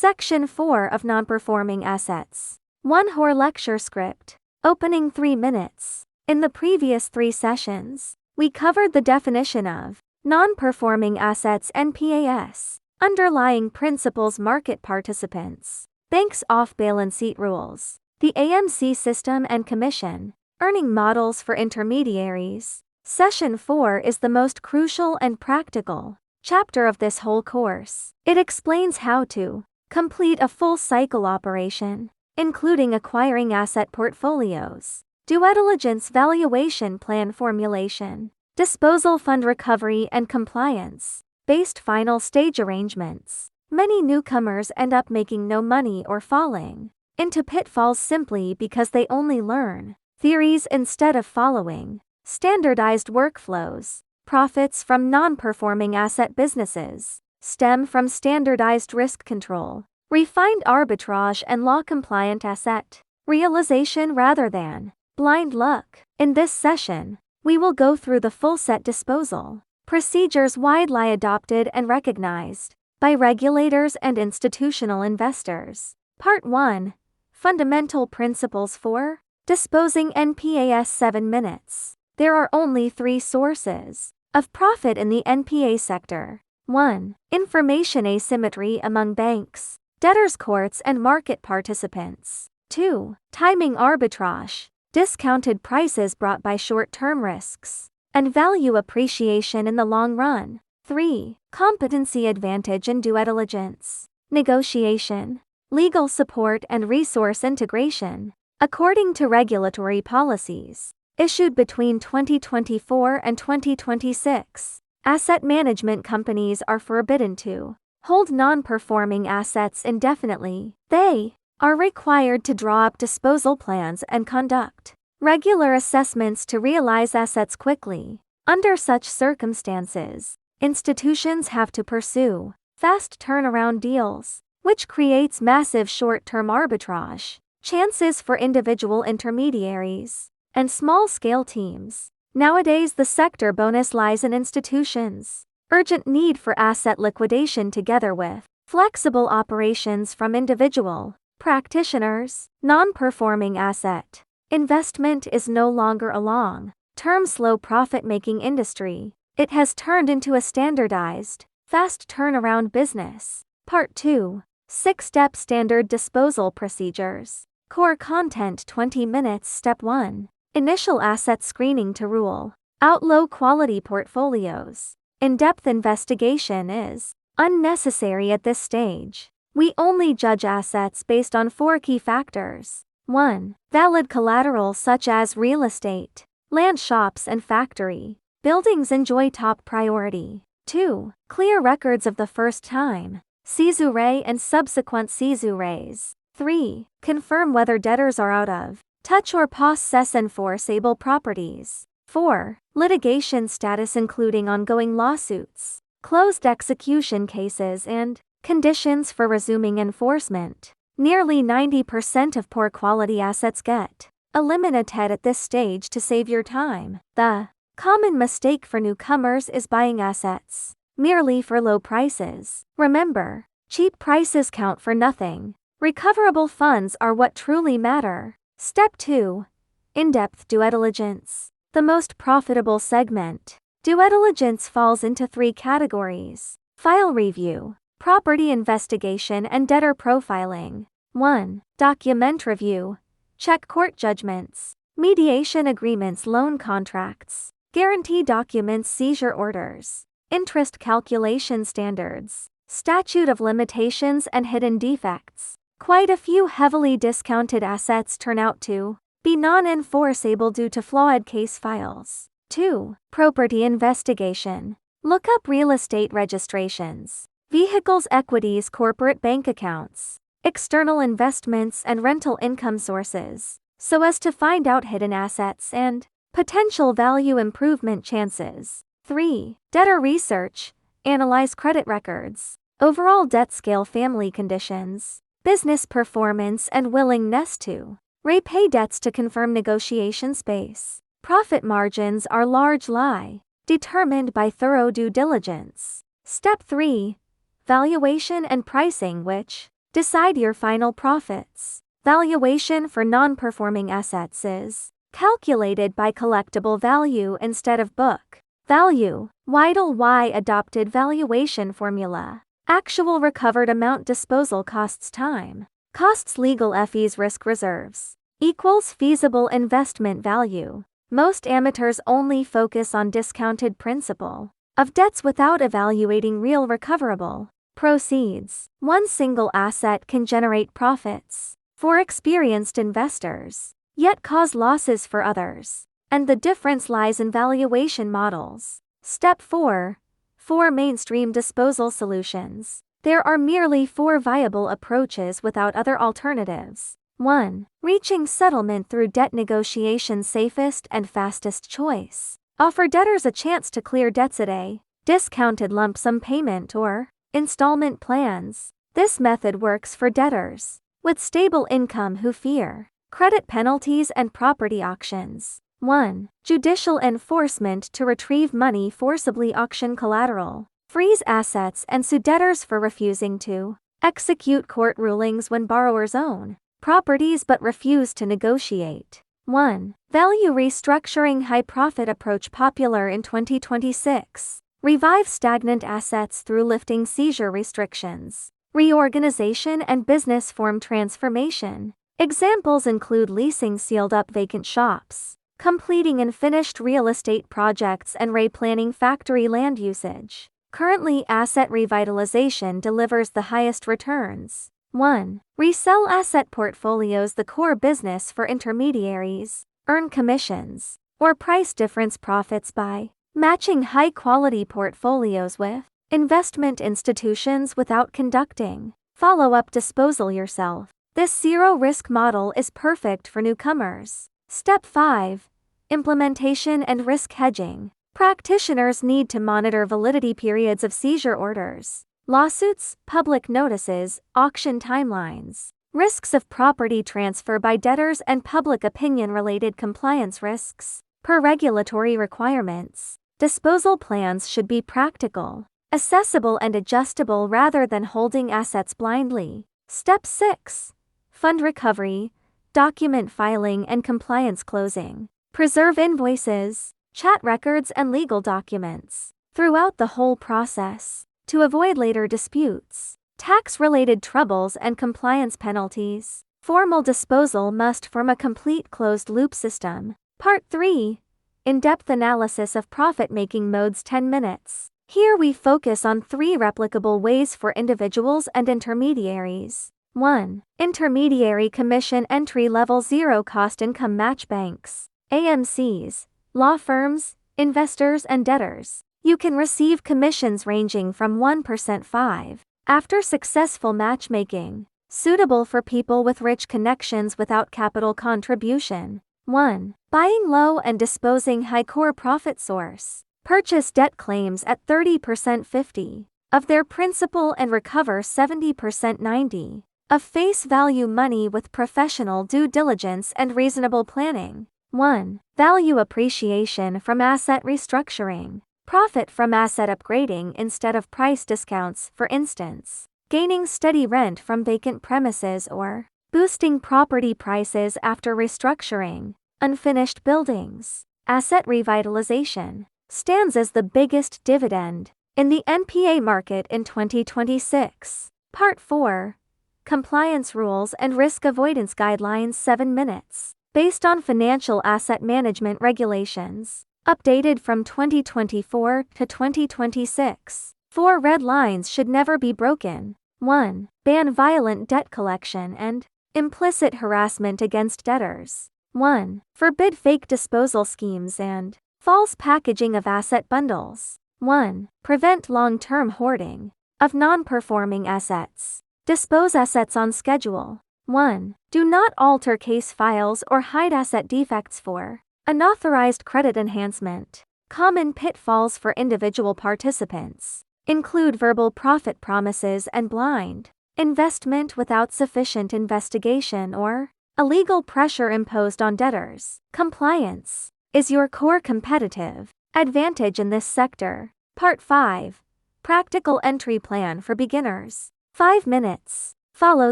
Section 4 of Non-Performing Assets. 1 Hour Lecture Script. Opening 3 minutes. In the previous 3 sessions, we covered the definition of non-performing assets (NPAS), underlying principles, market participants, banks' off-balance sheet rules, the AMC system and commission, earning models for intermediaries. Session 4 is the most crucial and practical chapter of this whole course. It explains how to complete a full cycle operation, including acquiring asset portfolios, due diligence, valuation plan formulation, disposal fund recovery and compliance, based final stage arrangements. Many newcomers end up making no money or falling into pitfalls simply because they only learn theories instead of following standardized workflows. Profits from non-performing asset businesses stem from standardized risk control, refined arbitrage and law-compliant asset realization rather than blind luck. In this session, we will go through the full set disposal procedures widely adopted and recognized by regulators and institutional investors. Part 1. Fundamental Principles for Disposing NPAS. 7 minutes. There are only 3 sources of profit in the NPA sector. 1. Information asymmetry among banks, debtors' courts and market participants. 2. Timing arbitrage, discounted prices brought by short-term risks, and value appreciation in the long run. 3. Competency advantage in due diligence, negotiation, legal support and resource integration. According to regulatory policies issued between 2024 and 2026, asset management companies are forbidden to hold non-performing assets indefinitely. They are required to draw up disposal plans and conduct regular assessments to realize assets quickly. Under such circumstances, institutions have to pursue fast turnaround deals, which creates massive short-term arbitrage chances for individual intermediaries and small-scale teams. Nowadays, the sector bonus lies in institutions' urgent need for asset liquidation together with flexible operations from individual practitioners. Non-performing asset investment is no longer a long-term slow profit-making industry. It has turned into a standardized, fast turnaround business. Part 2. 6-step standard disposal procedures. Core content 20 minutes. Step 1. Initial asset screening to rule out low-quality portfolios. In-depth investigation is unnecessary at this stage. We only judge assets based on 4 key factors. 1. Valid collateral such as real estate, land, shops and factory buildings enjoy top priority. 2. Clear records of the first-time caesure and subsequent caesures. 3. Confirm whether debtors are out of touch or possess enforceable properties. 4. Litigation status including ongoing lawsuits, closed execution cases and conditions for resuming enforcement. Nearly 90% of poor quality assets get eliminated at this stage to save your time. The common mistake for newcomers is buying assets merely for low prices. Remember, cheap prices count for nothing. Recoverable funds are what truly matter. Step 2. In-depth due diligence. The most profitable segment. Due diligence falls into 3 categories: file review, property investigation and debtor profiling. 1. Document review. Check court judgments, mediation agreements, loan contracts, guarantee documents, seizure orders, interest calculation standards, statute of limitations and hidden defects. Quite a few heavily discounted assets turn out to be non-enforceable due to flawed case files. 2. Property investigation. Look up real estate registrations, vehicles, equities, corporate bank accounts, external investments and rental income sources, so as to find out hidden assets and potential value improvement chances. 3. Debtor research. Analyze credit records, overall debt scale, family conditions, business performance and willingness to repay debts to confirm negotiation space. Profit margins are largely determined by thorough due diligence. Step 3. Valuation and pricing, which Decide your final profits. Valuation for non-performing assets is calculated by collectible value instead of book value. Weidel Y adopted valuation formula. Actual recovered amount disposal costs time. Costs legal fees risk reserves equals feasible investment value. Most amateurs only focus on discounted principal of debts without evaluating real recoverable proceeds. One single asset can generate profits for experienced investors, yet cause losses for others, and the difference lies in valuation models. Step 4. 4 mainstream disposal solutions. There are merely 4 viable approaches without other alternatives. 1. Reaching settlement through debt negotiation. Safest and fastest choice. Offer debtors a chance to clear debts at a discounted lump sum payment or installment plans. This method works for debtors with stable income who fear credit penalties and property auctions. 1. Judicial enforcement to retrieve money. Forcibly auction collateral, freeze assets and sue debtors for refusing to execute court rulings when borrowers own properties but refuse to negotiate. 1. Value restructuring. High profit approach popular in 2026. Revive stagnant assets through lifting seizure restrictions, reorganization and business form transformation. Examples include leasing sealed up vacant shops, completing unfinished real estate projects and replanning factory land usage. Currently, asset revitalization delivers the highest returns. 1. Resell asset portfolios. The core business for intermediaries. Earn commissions or price difference profits by matching high-quality portfolios with investment institutions without conducting follow-up disposal yourself. This zero-risk model is perfect for newcomers. Step 5. Implementation and risk hedging. Practitioners need to monitor validity periods of seizure orders, lawsuits, public notices, auction timelines, risks of property transfer by debtors and public opinion-related compliance risks. Per regulatory requirements, disposal plans should be practical, accessible and adjustable rather than holding assets blindly. Step 6. Fund recovery, document filing and compliance closing. Preserve invoices, chat records and legal documents throughout the whole process to avoid later disputes, tax-related troubles and compliance penalties. Formal disposal must form a complete closed-loop system. Part 3. In-depth analysis of profit-making modes. 10 minutes. Here we focus on 3 replicable ways for individuals and intermediaries. 1. Intermediary commission. Entry-level zero-cost income match banks, AMCs, law firms, investors and debtors. You can receive commissions ranging from 1% 5 after successful matchmaking, suitable for people with rich connections without capital contribution. 1. Buying low and disposing high. Core profit source. Purchase debt claims at 30% 50 of their principal and recover 70% 90 of face value money with professional due diligence and reasonable planning. 1. Value appreciation from asset restructuring. Profit from asset upgrading instead of price discounts. For instance, gaining steady rent from vacant premises or boosting property prices after restructuring. Unfinished buildings. Asset revitalization stands as the biggest dividend in the NPA market in 2026. Part 4. Compliance rules and risk avoidance guidelines. 7 minutes. Based on financial asset management regulations, updated from 2024 to 2026. 4 red lines should never be broken. 1. Ban violent debt collection and implicit harassment against debtors. 1. Forbid fake disposal schemes and false packaging of asset bundles. 1. Prevent long-term hoarding of non-performing assets. Dispose assets on schedule. 1. Do not alter case files or hide asset defects for unauthorized credit enhancement. Common pitfalls for individual participants include verbal profit promises and blind investment without sufficient investigation or illegal pressure imposed on debtors. Compliance is your core competitive advantage in this sector. Part 5. Practical entry plan for beginners. 5 minutes. Follow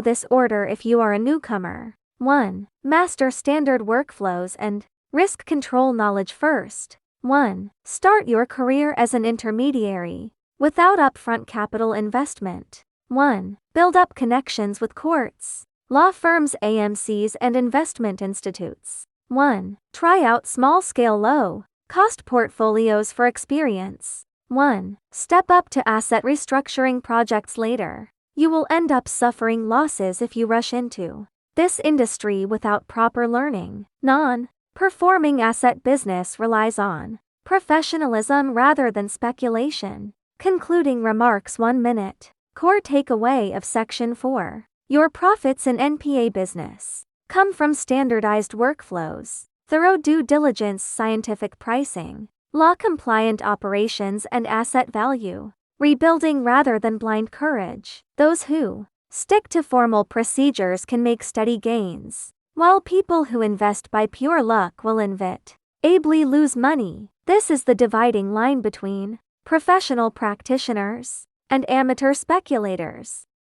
this order if you are a newcomer. 1. Master standard workflows and risk control knowledge first. 1. Start your career as an intermediary without upfront capital investment. 1. Build up connections with courts, law firms, AMCs, and investment institutes. 1. Try out small-scale low-cost portfolios for experience. 1. Step up to asset restructuring projects later. You will end up suffering losses if you rush into this industry without proper learning. Non-performing asset business relies on professionalism rather than speculation. Concluding remarks. 1 minute. Core takeaway of Section 4. Your profits in NPA business come from standardized workflows, thorough due diligence, scientific pricing, law-compliant operations, and asset value rebuilding rather than blind courage. Those who stick to formal procedures can make steady gains, while people who invest by pure luck will inevitably lose money. This is the dividing line between professional practitioners and amateur speculators.